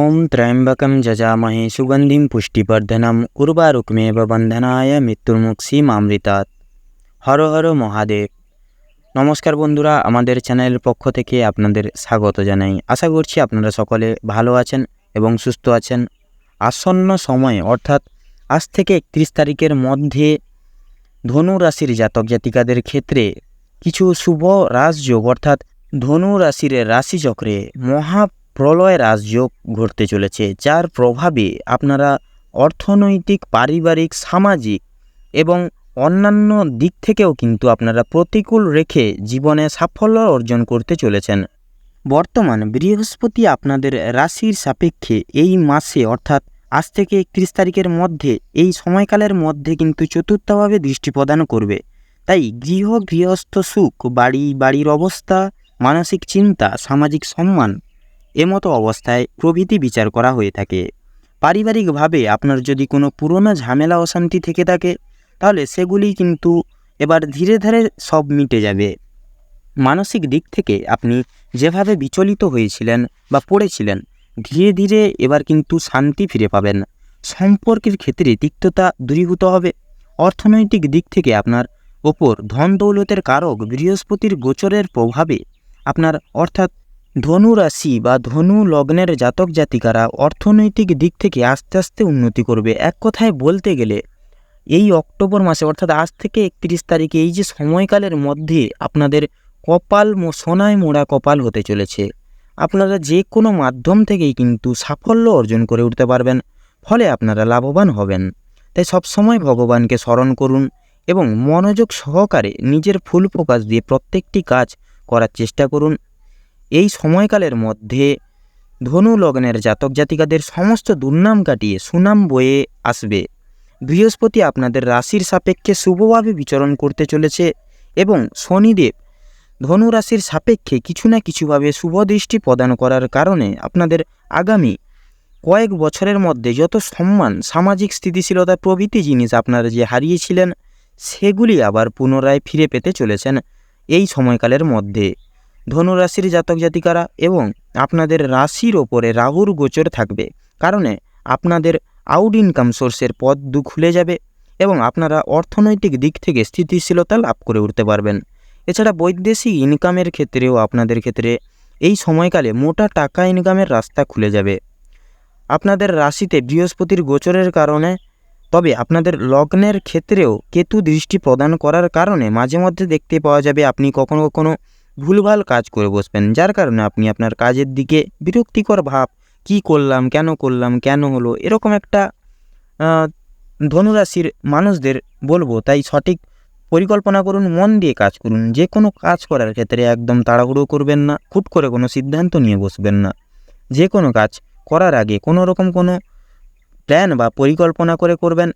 ওম ত্র্যম্বকম যজামহে সুগন্ধিম পুষ্টিবর্ধনম উর্বারুকমেব বন্ধনায় মৃত্যুর্মুক্ষীমামৃতাৎ। হর হর মহাদেব। নমস্কার বন্ধুরা, আমাদের চ্যানেলের পক্ষ থেকে আপনাদের স্বাগত জানাই। আশা করছি আপনারা সকলে ভালো আছেন এবং সুস্থ আছেন। আসন্ন সময়ে অর্থাৎ আজ থেকে 31 তারিখের মধ্যে ধনু রাশির জাতক জাতিকাদের ক্ষেত্রে কিছু শুভ রাজযোগ অর্থাৎ ধনু রাশির রাশিচক্রে মহাপ্রলয় রাজযোগ ঘটতে চলেছে, যার প্রভাবে আপনারা অর্থনৈতিক, পারিবারিক, সামাজিক এবং অন্যান্য দিক থেকেও কিন্তু আপনারা প্রতিকূল রেখে জীবনে সাফল্য অর্জন করতে চলেছেন। বর্তমান বৃহস্পতি আপনাদের রাশির সাপেক্ষে এই মাসে অর্থাৎ আজ থেকে 31 তারিখের মধ্যে এই সময়কালের মধ্যে কিন্তু চতুর্থভাবে দৃষ্টি প্রদান করবে। তাই গৃহস্থ সুখ, বাড়ির অবস্থা, মানসিক চিন্তা, সামাজিক সম্মান এমতো অবস্থায় প্রভৃতি বিচার করা হয়ে থাকে। পারিবারিকভাবে আপনার যদি কোনো পুরনো ঝামেলা অশান্তি থেকে থাকে তাহলে সেগুলি কিন্তু এবার ধীরে ধীরে সব মিটে যাবে। মানসিক দিক থেকে আপনি যেভাবে বিচলিত হয়েছিলেন বা পড়েছিলেন, ধীরে ধীরে এবার কিন্তু শান্তি ফিরে পাবেন। সম্পর্কের ক্ষেত্রে তিক্ততা দূরীভূত হবে। অর্থনৈতিক দিক থেকে আপনার ওপর ধন দৌলতের কারক বৃহস্পতির গোচরের প্রভাবে আপনার অর্থাৎ ধনু রাশি বা ধনু লগ্নের জাতক জাতিকারা অর্থনৈতিক দিক থেকে আস্তে আস্তে উন্নতি করবে। এক কথায় বলতে গেলে এই অক্টোবর মাসে অর্থাৎ আজ থেকে 31 তারিখে এই যে সময়কালের মধ্যে আপনাদের কপাল সোনায় মোড়া কপাল হতে চলেছে। আপনারা যে কোনো মাধ্যম থেকেই কিন্তু সাফল্য অর্জন করে উঠতে পারবেন, ফলে আপনারা লাভবান হবেন। তাই সবসময় ভগবানকে স্মরণ করুন এবং মনোযোগ সহকারে নিজের ফুল ফোকাস দিয়ে প্রত্যেকটি কাজ করার চেষ্টা করুন। এই সময়কালের মধ্যে ধনু লগ্নের জাতক জাতিকাদের সমস্ত দুর্নাম কাটিয়ে সুনাম বয়ে আসবে। বৃহস্পতি আপনাদের রাশির সাপেক্ষে শুভভাবে বিচরণ করতে চলেছে এবং শনিদেব ধনু রাশির সাপেক্ষে কিছু না কিছুভাবে শুভ দৃষ্টি প্রদান করার কারণে আপনাদের আগামী কয়েক বছরের মধ্যে যত সম্মান, সামাজিক স্থিতিশীলতা প্রভৃতি জিনিস আপনারা যে হারিয়েছিলেন সেগুলি আবার পুনরায় ফিরে পেতে চলেছেন এই সময়কালের মধ্যে। ধনু রাশির জাতক জাতিকারা এবং আপনাদের রাশির ওপরে রাহুর গোচর থাকবে, কারণে আপনাদের আউট ইনকাম সোর্সের পথ খুলে যাবে এবং আপনারা অর্থনৈতিক দিক থেকে স্থিতিশীলতা লাভ করে উঠতে পারবেন। এছাড়া বৈদেশিক ইনকামের ক্ষেত্রেও আপনাদের ক্ষেত্রে এই সময়কালে মোটা টাকা ইনকামের রাস্তা খুলে যাবে। আপনাদের রাশিতে বৃহস্পতির গোচরের কারণে, তবে আপনাদের লগ্নের ক্ষেত্রেও কেতু দৃষ্টি প্রদান করার কারণে মাঝে মধ্যে দেখতে পাওয়া যাবে আপনি কখনো কখনো ভুলভাল কাজ করে বসবেন, যার কারণে আপনি আপনার কাজের দিকে বিরক্তিকর ভাব, কি করলাম, কেন হলো, এরকম একটা ধনুরাশির মানুষদের বলবো। তাই সঠিক পরিকল্পনা করুন, মন দিয়ে কাজ করুন। যে কোনো কাজ করার ক্ষেত্রে একদম তাড়াহুড়ো করবেন না, হুট করে কোনো সিদ্ধান্ত নিয়ে বসবেন না। যে কোনো কাজ করার আগে কোনো রকম কোনো প্ল্যান বা পরিকল্পনা করে করবেন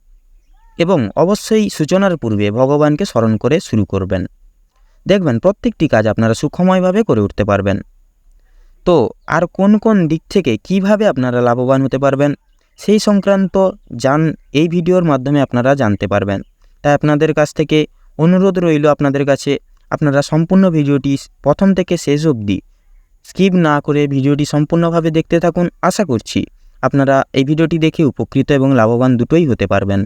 এবং অবশ্যই সূচনার পূর্বে ভগবানকে স্মরণ করে শুরু করবেন। দেখবেন প্রত্যেকটি কাজ আপনারা সুখময়ভাবে করে উঠতে পারবেন। তো আর কোন কোন দিক থেকে কিভাবে আপনারা লাভবান হতে পারবেন সেই সংক্রান্ত এই ভিডিওর মাধ্যমে আপনারা জানতে পারবেন। তাই আপনাদের কাছ থেকে অনুরোধ রইল, আপনাদের কাছে আপনারা সম্পূর্ণ ভিডিওটি প্রথম থেকে শেষ অবধি স্কিপ না করে ভিডিওটি সম্পূর্ণভাবে দেখতে থাকুন। আশা করছি আপনারা এই ভিডিওটি দেখে উপকৃত এবং লাভবান দুটোই হতে পারবেন।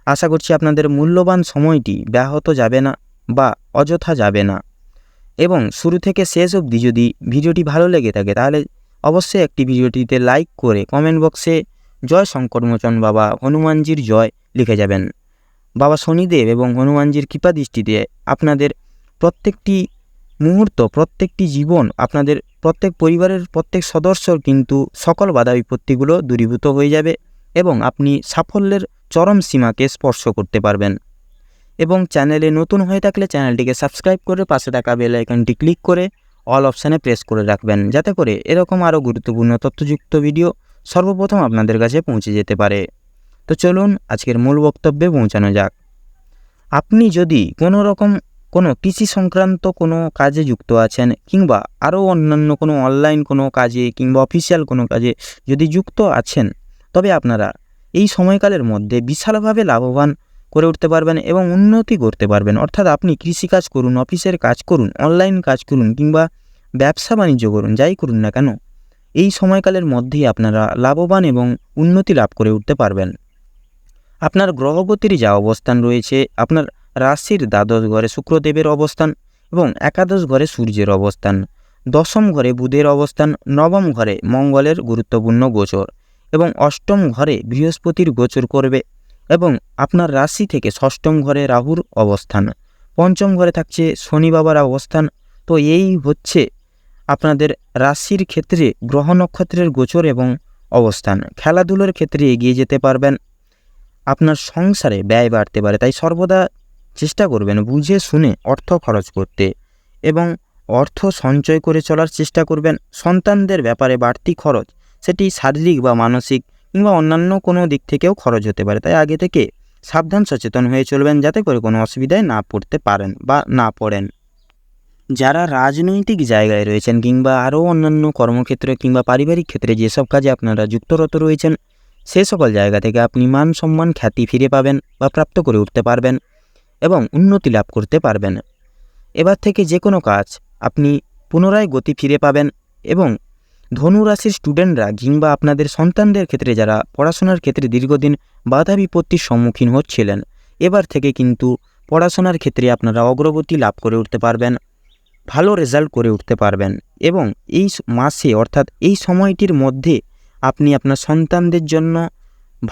আশা করছি আপনাদের মূল্যবান সময়টি ব্যাহত যাবে না বা অযথা যাবে না। এবং শুরু থেকে শেষ অবধি যদি ভিডিওটি ভালো লেগে থাকে তাহলে অবশ্যই একটি ভিডিওটিতে লাইক করে কমেন্ট বক্সে জয় শঙ্করমোচন বাবা হনুমানজির জয় লিখে যাবেন। বাবা শনিদেব এবং হনুমানজির কৃপা দৃষ্টিতে আপনাদের প্রত্যেকটি মুহূর্ত, প্রত্যেকটি জীবন, আপনাদের প্রত্যেক পরিবারের প্রত্যেক সদস্যর কিন্তু সকল বাধা বিপত্তিগুলো দূরীভূত হয়ে যাবে এবং আপনি সাফল্যের চরম সীমাকে স্পর্শ করতে পারবেন। এবং চ্যানেলে নতুন হয়ে থাকলে চ্যানেলটিকে সাবস্ক্রাইব করে পাশে থাকা বেল আইকনটি ক্লিক করে অল অপশানে প্রেস করে রাখবেন, যাতে করে এরকম আরও গুরুত্বপূর্ণ তথ্যযুক্ত ভিডিও সর্বপ্রথম আপনাদের কাছে পৌঁছে যেতে পারে। তো চলুন আজকের মূল বক্তব্যে পৌঁছানো যাক। আপনি যদি কোনো কৃষি সংক্রান্ত কোনো কাজে যুক্ত আছেন কিংবা আরও অন্যান্য কোনো অনলাইন কোনো কাজে কিংবা অফিসিয়াল কোনো কাজে যদি যুক্ত আছেন, তবে আপনারা এই সময়কালের মধ্যে বিশালভাবে লাভবান করে উঠতে পারবেন এবং উন্নতি করতে পারবেন। অর্থাৎ আপনি কৃষিকাজ করুন, অফিসের কাজ করুন, অনলাইন কাজ করুন কিংবা ব্যবসা বাণিজ্য করুন, যাই করুন না কেন এই সময়কালের মধ্যেই আপনারা লাভবান এবং উন্নতি লাভ করে উঠতে পারবেন। আপনার গ্রহগতির যা অবস্থান রয়েছে, আপনার রাশির দ্বাদশ ঘরে শুক্রদেবের অবস্থান এবং একাদশ ঘরে সূর্যের অবস্থান, দশম ঘরে বুধের অবস্থান, নবম ঘরে মঙ্গলের গুরুত্বপূর্ণ গোচর এবং অষ্টম ঘরে বৃহস্পতির গোচর করবে এবং আপনার রাশি থেকে ষষ্ঠম ঘরে রাহুর অবস্থান, পঞ্চম ঘরে থাকছে শনি বাবার অবস্থান। তো এই হচ্ছে আপনাদের রাশির ক্ষেত্রে গ্রহ নক্ষত্রের গোচর এবং অবস্থান। খেলাধুলোর ক্ষেত্রে এগিয়ে যেতে পারবেন, আপনার সংসারে ব্যয় বাড়তে পারে, তাই সর্বদা চেষ্টা করবেন বুঝে শুনে অর্থ খরচ করতে এবং অর্থ সঞ্চয় করে চলার চেষ্টা করবেন। সন্তানদের ব্যাপারে বাড়তি খরচ, সেটি শারীরিক বা মানসিক কিংবা অন্যান্য কোনো দিক থেকেও খরচ হতে পারে, তাই আগে থেকে সাবধান সচেতন হয়ে চলবেন যাতে করে কোনো অসুবিধায় না পড়তে পারেন বা না পড়েন। যারা রাজনৈতিক জায়গায় রয়েছেন কিংবা আরও অন্যান্য কর্মক্ষেত্রে কিংবা পারিবারিক ক্ষেত্রে যেসব কাজে আপনারা যুক্তরত রয়েছেন, সে সকল জায়গা থেকে আপনি মান সম্মান খ্যাতি ফিরে পাবেন বা প্রাপ্ত করে উঠতে পারবেন এবং উন্নতি লাভ করতে পারবেন। এবার থেকে যে কোনো কাজ আপনি পুনরায় গতি ফিরে পাবেন এবং ধনু রাশির স্টুডেন্টরা কিংবা আপনাদের সন্তানদের ক্ষেত্রে যারা পড়াশোনার ক্ষেত্রে দীর্ঘদিন বাধা বিপত্তির সম্মুখীন হচ্ছিলেন, এবার থেকে কিন্তু পড়াশোনার ক্ষেত্রে আপনারা অগ্রগতি লাভ করে উঠতে পারবেন, ভালো রেজাল্ট করে উঠতে পারবেন এবং এই মাসে অর্থাৎ এই সময়টির মধ্যে আপনি আপনার সন্তানদের জন্য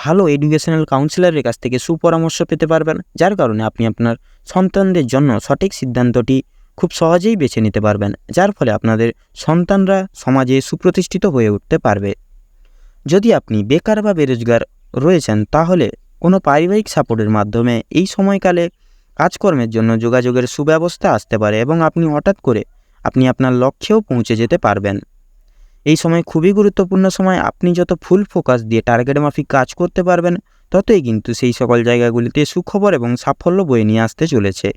ভালো এডুকেশনাল কাউন্সিলরের কাছ থেকে সুপরামর্শ পেতে পারবেন, যার কারণে আপনি আপনার সন্তানদের জন্য সঠিক সিদ্ধান্তটি খুব সহজেই বেছে নিতে পারবেন, যার ফলে আপনাদের সন্তানরা সমাজে সুপ্রতিষ্ঠিত হয়ে উঠতে পারবে। যদি আপনি বেকার বা বেরোজগার রয়েছেন, তাহলে কোনো পারিবারিক সাপোর্টের মাধ্যমে এই সময়কালে কাজকর্মের জন্য যোগাযোগের সুব্যবস্থা আসতে পারে এবং আপনি হঠাৎ করে আপনি আপনার লক্ষ্যেও পৌঁছে যেতে পারবেন। এই সময় খুবই গুরুত্বপূর্ণ সময়, আপনি যত ফুল ফোকাস দিয়ে টার্গেট মাফিক কাজ করতে পারবেন, ততই কিন্তু সেই সকল জায়গাগুলিতে সুখবর এবং সাফল্য বয়ে নিয়ে আসতে চলেছে।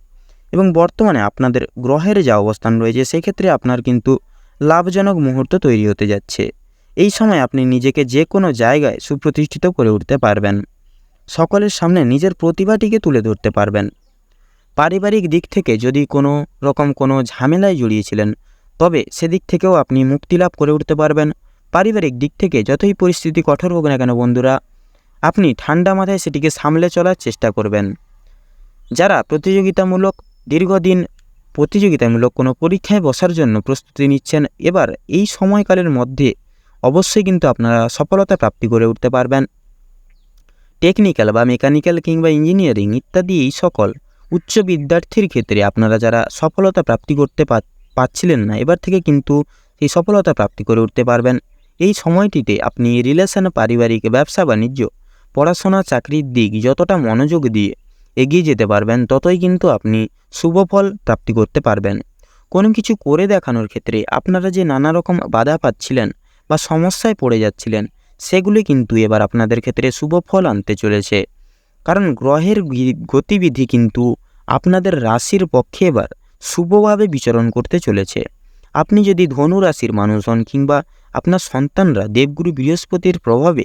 এবং বর্তমানে আপনাদের গ্রহের যা অবস্থান রয়েছে, সেক্ষেত্রে আপনার কিন্তু লাভজনক মুহূর্ত তৈরি হতে যাচ্ছে। এই সময় আপনি নিজেকে যে কোনো জায়গায় সুপ্রতিষ্ঠিত করে উঠতে পারবেন, সকলের সামনে নিজের প্রতিভাটিকে তুলে ধরতে পারবেন। পারিবারিক দিক থেকে যদি কোনো রকম কোনো ঝামেলায় জড়িয়েছিলেন, তবে সেদিক থেকেও আপনি মুক্তি লাভ করে উঠতে পারবেন। পারিবারিক দিক থেকে যতই পরিস্থিতি কঠোর হোক না কেন বন্ধুরা, আপনি ঠান্ডা মাথায় সেটিকে সামলে চলার চেষ্টা করবেন। যারা প্রতিযোগিতামূলক কোনো পরীক্ষায় বসার জন্য প্রস্তুতি নিচ্ছেন, এবার এই সময়কালের মধ্যে অবশ্যই কিন্তু আপনারা সফলতা প্রাপ্তি করে উঠতে পারবেন। টেকনিক্যাল বা মেকানিক্যাল কিংবা ইঞ্জিনিয়ারিং ইত্যাদি এই সকল উচ্চ বিদ্যার্থীর ক্ষেত্রে আপনারা যারা সফলতা প্রাপ্তি করতে পারছিলেন না, এবার থেকে কিন্তু সেই সফলতা প্রাপ্তি করে উঠতে পারবেন। এই সময়টিতে আপনি রিলেশন, পারিবারিক, ব্যবসা বাণিজ্য, পড়াশোনা, চাকরির দিক যতটা মনোযোগ দিয়ে এগিয়ে যেতে পারবেন, ততই কিন্তু আপনি শুভফল প্রাপ্তি করতে পারবেন। কোনো কিছু করে দেখানোর ক্ষেত্রে আপনারা যে নানা রকম বাধা পাচ্ছিলেন বা সমস্যায় পড়ে যাচ্ছিলেন, সেগুলি কিন্তু এবার আপনাদের ক্ষেত্রে শুভফল আনতে চলেছে, কারণ গ্রহের গতিবিধি কিন্তু আপনাদের রাশির পক্ষে এবার শুভভাবে বিচরণ করতে চলেছে। আপনি যদি ধনু রাশির মানুষ হন কিংবা আপনার সন্তানরা দেবগুরু বৃহস্পতির প্রভাবে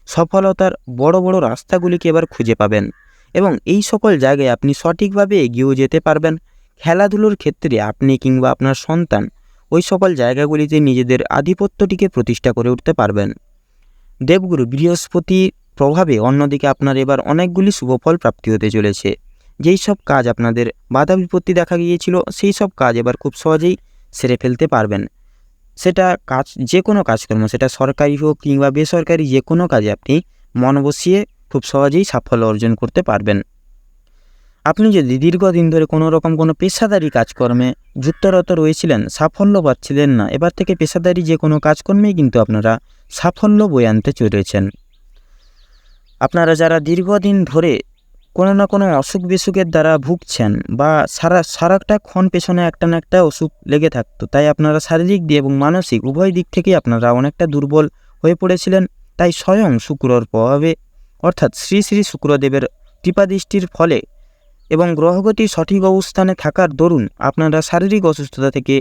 সফলতার বড় বড় রাস্তাগুলিকে এবার খুঁজে পাবেন এবং এই সকল জায়গায় আপনি সঠিকভাবে এগিয়েও যেতে পারবেন। খেলাধুলোর ক্ষেত্রে আপনি কিংবা আপনার সন্তান ওই সকল জায়গাগুলিতে নিজেদের আধিপত্যটিকে প্রতিষ্ঠা করে উঠতে পারবেন। দেবগুরু বৃহস্পতির প্রভাবে অন্যদিকে আপনার এবার অনেকগুলি শুভফল প্রাপ্তি হতে চলেছে। যেই সব কাজ আপনাদের বাধা বিপত্তি দেখা গিয়েছিল, সেই সব কাজ এবার খুব সহজেই সেরে ফেলতে পারবেন। সেটা কাজ, যে কোনো কাজকর্ম, সেটা সরকারি হোক কিংবা বেসরকারি, যে কোনো কাজে আপনি মন বসিয়ে খুব সহজেই সাফল্য অর্জন করতে পারবেন। আপনি যদি দীর্ঘদিন ধরে কোনো রকম কোনো পেশাদারি কাজকর্মে যুক্তরত রয়েছিলেন, সাফল্য পাচ্ছিলেন না, এবার থেকে পেশাদারি যে কোনো কাজকর্মেই কিন্তু আপনারা সাফল্য বয়ে আনতে চলেছেন। আপনারা যারা দীর্ঘদিন ধরে কোনো না কোনো অসুখ বিসুখের দ্বারা ভুগছেন বা সারাটাক্ষণ পেছনে একটা না একটা অসুখ লেগে থাকতো, তাই আপনারা শারীরিক দিক এবং মানসিক উভয় দিক থেকেই আপনারা অনেকটা দুর্বল হয়ে পড়েছিলেন, তাই স্বয়ং শুক্রর প্রভাবে অর্থাৎ শ্রী শ্রী শুক্রদেবের কৃপাদৃষ্টির ফলে এবং গ্রহগতির সঠিক অবস্থানে থাকার দরুন আপনারা শারীরিক অসুস্থতা থেকে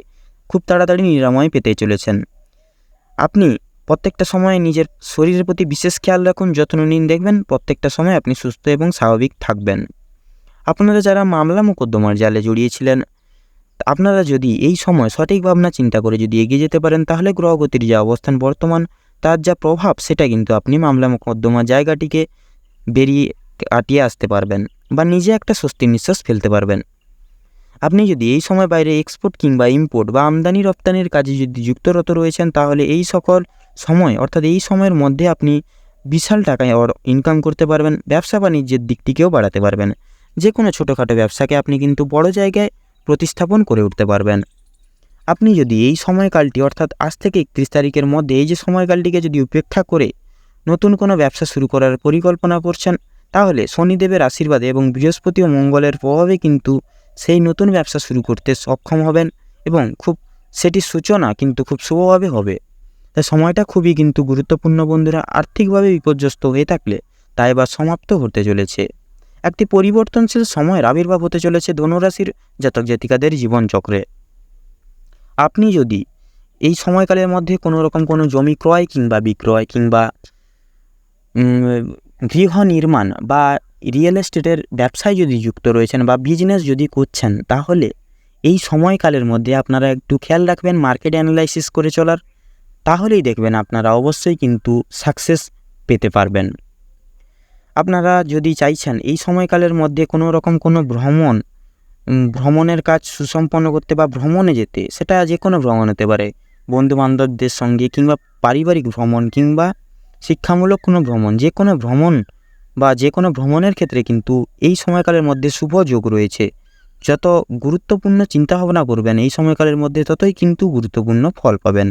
খুব তাড়াতাড়ি নিরাময় পেতে চলেছেন। আপনি প্রত্যেকটা সময় নিজের শরীরের প্রতি বিশেষ খেয়াল রাখুন, যত্ন নিন, দেখবেন প্রত্যেকটা সময় আপনি সুস্থ এবং স্বাভাবিক থাকবেন। আপনারা যারা মামলা মোকদ্দমার জালে জড়িয়েছিলেন, আপনারা যদি এই সময় সঠিক ভাবনা চিন্তা করে যদি এগিয়ে যেতে পারেন, তাহলে গ্রহগতির যে অবস্থান বর্তমান তার যা প্রভাব সেটা কিন্তু আপনি মামলা মোকদ্দমা জায়গাটিকে বেরিয়ে কাটিয়ে আসতে পারবেন বা নিজে একটা স্বস্তির নিঃশ্বাস ফেলতে পারবেন। আপনি যদি এই সময় বাইরে এক্সপোর্ট কিংবা ইম্পোর্ট বা আমদানি রপ্তানির কাজে যদি যুক্তরত রয়েছেন, তাহলে এই সকল সময় অর্থাৎ এই সময়ের মধ্যে আপনি বিশাল টাকায় ইনকাম করতে পারবেন। ব্যবসা বাণিজ্যের দিকটিকেও বাড়াতে পারবেন। যে কোনো ছোটোখাটো ব্যবসাকে আপনি কিন্তু বড় জায়গায় প্রতিস্থাপন করে উঠতে পারবেন। আপনি যদি এই সময়কালটি অর্থাৎ আজ থেকে 31 তারিখের মধ্যে এই যে সময়কালটিকে যদি উপেক্ষা করে নতুন কোনো ব্যবসা শুরু করার পরিকল্পনা করছেন, তাহলে শনিদেবের আশীর্বাদে এবং বৃহস্পতি ও মঙ্গলের প্রভাবে কিন্তু সেই নতুন ব্যবসা শুরু করতে সক্ষম হবেন এবং সেটির সূচনা কিন্তু খুব শুভভাবে হবে। তাই সময়টা খুবই কিন্তু গুরুত্বপূর্ণ বন্ধুরা। আর্থিকভাবে বিপর্যস্ত হয়ে থাকলে তা এবার সমাপ্ত হতে চলেছে। একটি পরিবর্তনশীল সময়ের আবির্ভাব হতে চলেছে ধনুরাশির জাতক জাতিকাদের জীবনচক্রে। আপনি যদি এই সময়কালের মধ্যে কোনো রকম কোনো জমি ক্রয় কিংবা বিক্রয় কিংবা গৃহ নির্মাণ বা রিয়েল এস্টেটের ব্যবসায় যদি যুক্ত রয়েছেন বা বিজনেস যদি করছেন, তাহলে এই সময়কালের মধ্যে আপনারা একটু খেয়াল রাখবেন মার্কেট অ্যানালাইসিস করে চলার। তাহলেই দেখবেন আপনারা অবশ্যই কিন্তু সাকসেস পেতে পারবেন। আপনারা যদি চাইছেন এই সময়কালের মধ্যে কোনো রকম কোনো ভ্রমণের কাজ সুসম্পন্ন করতে বা ভ্রমণে যেতে, সেটা যে কোনো ভ্রমণ হতে পারে, বন্ধুবান্ধবদের সঙ্গে কিংবা পারিবারিক ভ্রমণ কিংবা শিক্ষামূলক কোনো ভ্রমণ, যে কোনো ভ্রমণ বা যে কোনো ভ্রমণের ক্ষেত্রে কিন্তু এই সময়কালের মধ্যে শুভ যোগ রয়েছে। যত গুরুত্বপূর্ণ চিন্তাভাবনা করবেন এই সময়কালের মধ্যে, ততই কিন্তু গুরুত্বপূর্ণ ফল পাবেন।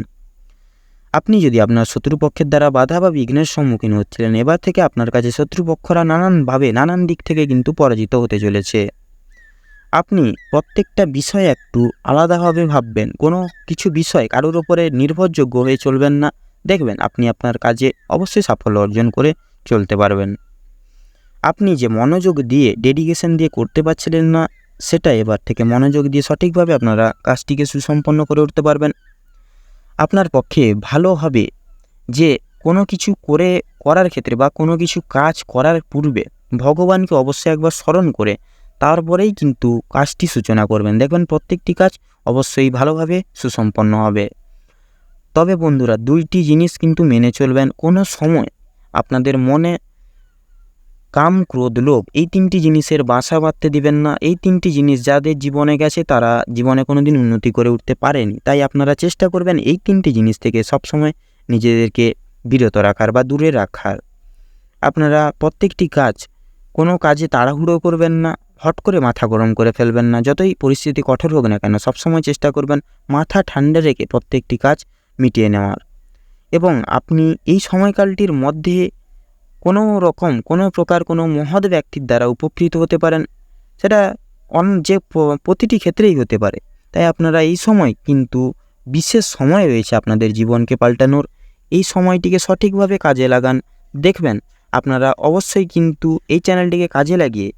আপনি যদি আপনার শত্রুপক্ষের দ্বারা বাধা বা বিঘ্নের সম্মুখীন হচ্ছিলেন, এবার থেকে আপনার কাছে শত্রুপক্ষরা নানানভাবে নানান দিক থেকে কিন্তু পরাজিত হতে চলেছে। আপনি প্রত্যেকটা বিষয় একটু আলাদাভাবে ভাববেন। কোনো কিছু বিষয় কারোর ওপরে নির্ভরযোগ্য হয়ে চলবেন না। দেখবেন আপনি আপনার কাজে অবশ্যই সাফল্য অর্জন করে চলতে পারবেন। আপনি যে মনোযোগ দিয়ে ডেডিকেশন দিয়ে করতে পারছিলেন না, সেটা এবার থেকে মনোযোগ দিয়ে সঠিকভাবে আপনারা কাজটিকে সুসম্পন্ন করে উঠতে পারবেন। আপনার পক্ষে ভালো হবে যে কোনো কিছু করার ক্ষেত্রে বা কোনো কিছু কাজ করার পূর্বে ভগবানকে অবশ্যই একবার স্মরণ করে তারপরেই কিন্তু কাজটি সূচনা করবেন। দেখবেন প্রত্যেকটি কাজ অবশ্যই ভালোভাবে সুসম্পন্ন হবে। তবে বন্ধুরা, দুইটি জিনিস কিন্তু মেনে চলবেন। কোনো সময় আপনাদের মনে কাম, ক্রোধ, লোভ এই তিনটি জিনিসের বাসা বাঁধতে দিবেন না। এই তিনটি জিনিস যাদের জীবনে গেছে তারা জীবনে কোনোদিন উন্নতি করে উঠতে পারেনি। তাই আপনারা চেষ্টা করবেন এই তিনটি জিনিস থেকে সবসময় নিজেদেরকে বিরত রাখার বা দূরে রাখার। আপনারা প্রত্যেকটি কোনো কাজে তাড়াহুড়ো করবেন না, হট করে মাথা গরম করে ফেলবেন না। যতই পরিস্থিতি কঠোর হোক না কেন, সবসময় চেষ্টা করবেন মাথা ঠান্ডা রেখে প্রত্যেকটি কাজ মিটিয়ে নেওয়ার। এবং আপনি এই সময়কালটির মধ্যে কোনো প্রকার কোনো মহৎ ব্যক্তির দ্বারা উপকৃত হতে পারেন। সেটা প্রতিটি ক্ষেত্রেই হতে পারে। তাই আপনারা এই সময় কিন্তু বিশেষ সময় রয়েছে আপনাদের জীবনকে পাল্টানোর। এই সময়টিকে সঠিকভাবে কাজে লাগান। দেখবেন আপনারা অবশ্যই কিন্তু এই চ্যানেলটিকে কাজে লাগিয়ে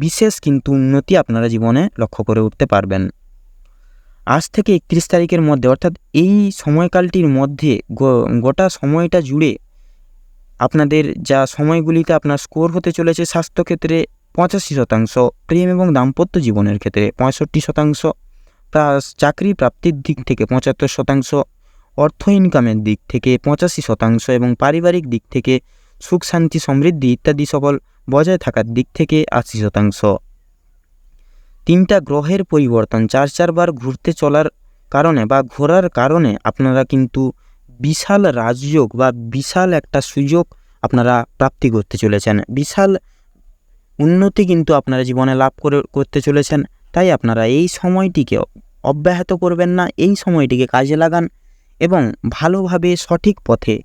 বিশেষ কিন্তু উন্নতি আপনারা জীবনে লক্ষ্য করে উঠতে পারবেন। আজ থেকে 31 তারিখের মধ্যে অর্থাৎ এই সময়কালটির মধ্যে গোটা সময়টা জুড়ে আপনাদের যা সময়গুলিতে আপনার স্কোর হতে চলেছে, স্বাস্থ্যক্ষেত্রে 85%, প্রেম এবং দাম্পত্য জীবনের ক্ষেত্রে 65%, চাকরি প্রাপ্তির দিক থেকে 75%, অর্থ ইনকামের দিক থেকে 85% এবং পারিবারিক দিক থেকে সুখ শান্তি সমৃদ্ধি ইত্যাদি সকল বজায় থাকার দিক থেকে 80%। তিনটা গ্রহের পরিবর্তন 4 বার ঘুরতে চলার কারণে বা ঘোরার কারণে আপনারা কিন্তু বিশাল রাজযোগ বা বিশাল একটা সুযোগ আপনারা প্রাপ্তি করতে চলেছেন। বিশাল উন্নতি কিন্তু আপনারা জীবনে লাভ করতে চলেছেন। তাই আপনারা এই সময়টিকে অব্যাহত করবেন না, এই সময়টিকে কাজে লাগান এবং ভালোভাবে সঠিক পথে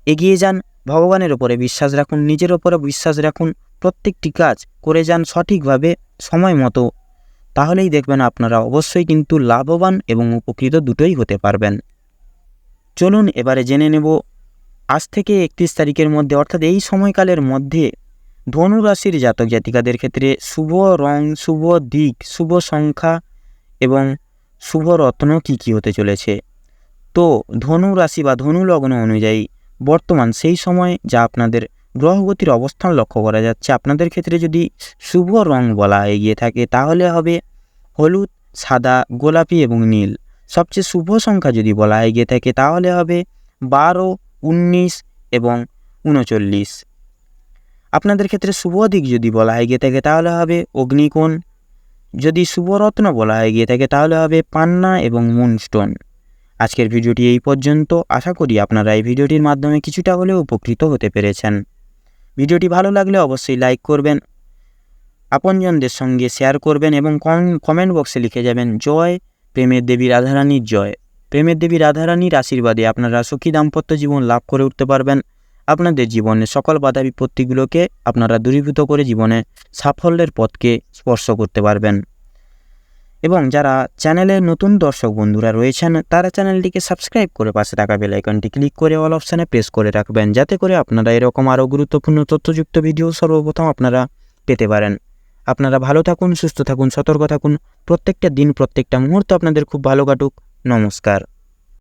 এগিয়ে যান। ভগবানের ওপরে বিশ্বাস রাখুন, নিজের ওপরে বিশ্বাস রাখুন, প্রত্যেকটি কাজ করে যান সঠিকভাবে সময় মতো। তাহলেই দেখবেন আপনারা অবশ্যই কিন্তু লাভবান এবং উপকৃত দুটোই হতে পারবেন। চলুন এবারে জেনে নেব আজ থেকে 31 তারিখের মধ্যে অর্থাৎ এই সময়কালের মধ্যে ধনু রাশির জাতক জাতিকাদের ক্ষেত্রে শুভ রং, শুভ দিক, শুভ সংখ্যা এবং শুভ রত্ন কী হতে চলেছে। তো ধনু রাশি বা ধনু লগ্ন অনুযায়ী বর্তমান সেই সময় যা আপনাদের গ্রহগতির অবস্থান লক্ষ্য করা যাচ্ছে, আপনাদের ক্ষেত্রে যদি শুভ রং বলা এগিয়ে থাকে তাহলে হবে হলুদ, সাদা, গোলাপি এবং নীল। সবচেয়ে শুভ সংখ্যা যদি বলা হয় গিয়ে থাকে তাহলে হবে 12, 19 এবং 39। আপনাদের ক্ষেত্রে শুভ দিক যদি বলা হয় গিয়ে থাকে তাহলে হবে অগ্নিকোণ। যদি শুভরত্ন বলা হয় গিয়ে থাকে তাহলে হবে পান্না এবং মুনস্টোন। আজকের ভিডিওটি এই পর্যন্ত। আশা করি আপনারা এই ভিডিওটির মাধ্যমে কিছুটা হলেও উপকৃত হতে পেরেছেন। ভিডিওটি ভালো লাগলে অবশ্যই লাইক করবেন, আপনজনদের সঙ্গে শেয়ার করবেন এবং কমেন্ট বক্সে লিখে যাবেন জয় প্রেমের দেবী রাধারানীর জয়। প্রেমের দেবী রাধারানীর আশীর্বাদে আপনারা সুখী দাম্পত্য জীবন লাভ করে উঠতে পারবেন। আপনাদের জীবনের সকল বাধা বিপত্তিগুলোকে আপনারা দূরীভূত করে জীবনে সাফল্যের পথকে স্পর্শ করতে পারবেন। এবং যারা চ্যানেলের নতুন দর্শক বন্ধুরা রয়েছেন তারা চ্যানেলটিকে সাবস্ক্রাইব করে পাশে থাকা বেল আইকনটি ক্লিক করে অল অপশানে প্রেস করে রাখবেন, যাতে করে আপনারা এরকম আরও গুরুত্বপূর্ণ তথ্যযুক্ত ভিডিও সর্বপ্রথম আপনারা পেতে পারেন। আপনারা ভালো থাকুন, সুস্থ থাকুন, সতর্ক থাকুন। প্রত্যেকটা দিন, প্রত্যেকটা মুহূর্ত আপনাদের খুব ভালো কাটুক। নমস্কার।